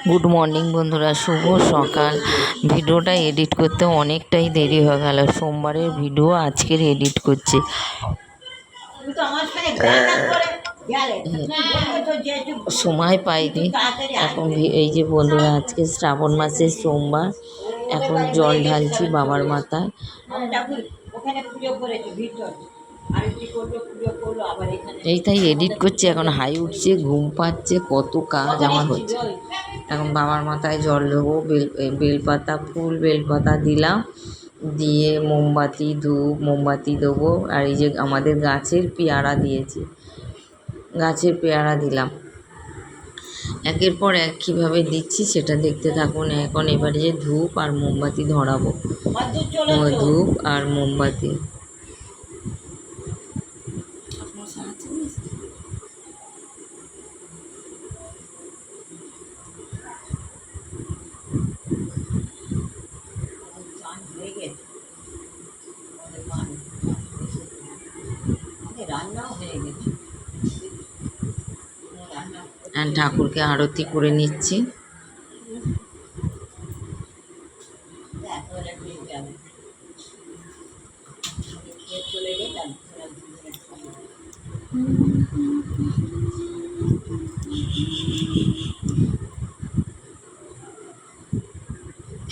Good morning বন্ধুরা, শুভ সকাল। ভিডিওটা এডিট করতে অনেকটাই দেরি হয়ে গেল। সোমবারের ভিডিও আজকের এডিট করছি। সময় পাইনি এখন। এই যে বন্ধুরা, আজকে শ্রাবণ মাসের সোমবার। এখন জল ঢালছি বাবার মাথায়। এই তাই এডিট করছি, এখন হাই উঠছে, ঘুম পাচ্ছে, কত কাজ আমার হচ্ছে। এখন বাবার মাথায় জল দেবো, বেলপাতা, ফুল বেলপাতা দিলাম, দিয়ে মোমবাতি, ধূপ, মোমবাতি দেবো। আর এই যে আমাদের গাছের পেয়ারা দিয়েছি, গাছের পেয়ারা দিলাম। একের পর এক কীভাবে দিচ্ছি সেটা দেখতে থাকুন। এখন এবারে যে ধূপ আর মোমবাতি ধরাবো, ধূপ আর মোমবাতি। ঠাকুরকে আরতি করে নিচ্ছি।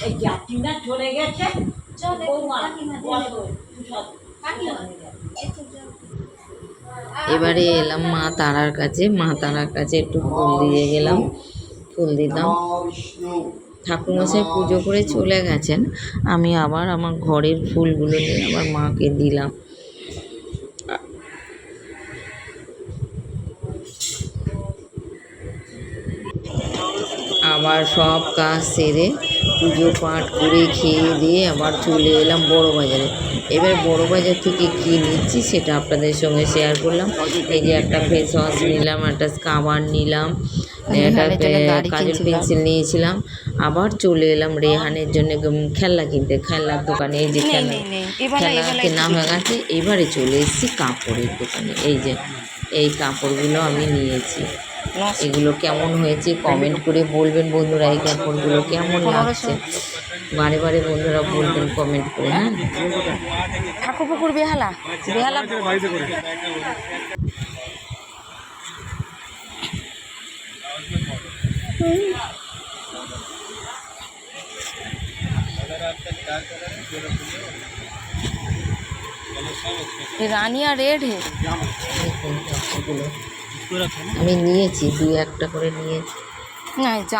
এই যাত্রীরা চলে গেছে, এবারে এলাম মা তারার কাছে। মা তারার কাছে একটু ফুল দিয়ে গেলাম, ফুল দিলাম। ঠাকুরমশাই পুজো করে চলে গেছেন, আমি আবার আমার ঘরের ফুলগুলো নিয়ে আবার মাকে দিলাম। আবার সব কাজ সেরে পুজো পাঠ করে খেয়ে দিয়ে আবার চলে এলাম বড় বাজারে। এবার বড় বাজার থেকে কী নিচ্ছি সেটা আপনাদের সঙ্গে শেয়ার করলাম। এই যে একটা ফেস ওয়াশ নিলাম, একটা স্কাবার নিলাম, একটা কাজল পেন্সিল নিয়েছিলাম। আবার চলে এলাম রেহানের জন্য খেলনা কিনতে, খেলনার দোকানে। এই যে খেলনা কেনা হয়ে গেছে। এবারে চলে এসেছি কাপড়ের দোকানে। এই যে এই কাপড়গুলো আমি নিয়েছি। এগুলো কেমন হয়েছে কমেন্ট করে বলবেন বন্ধুরা। এই কাপড়গুলো কেমন লাগছে বারে বারে বন্ধুরা বলবেন কমেন্ট করে। হ্যাঁ, ঠাকুরপুকুর বেহালা, বেহালা রানিয়া রেড হে। আমি নিয়েছি, 2-1টা করে নিয়েছি। না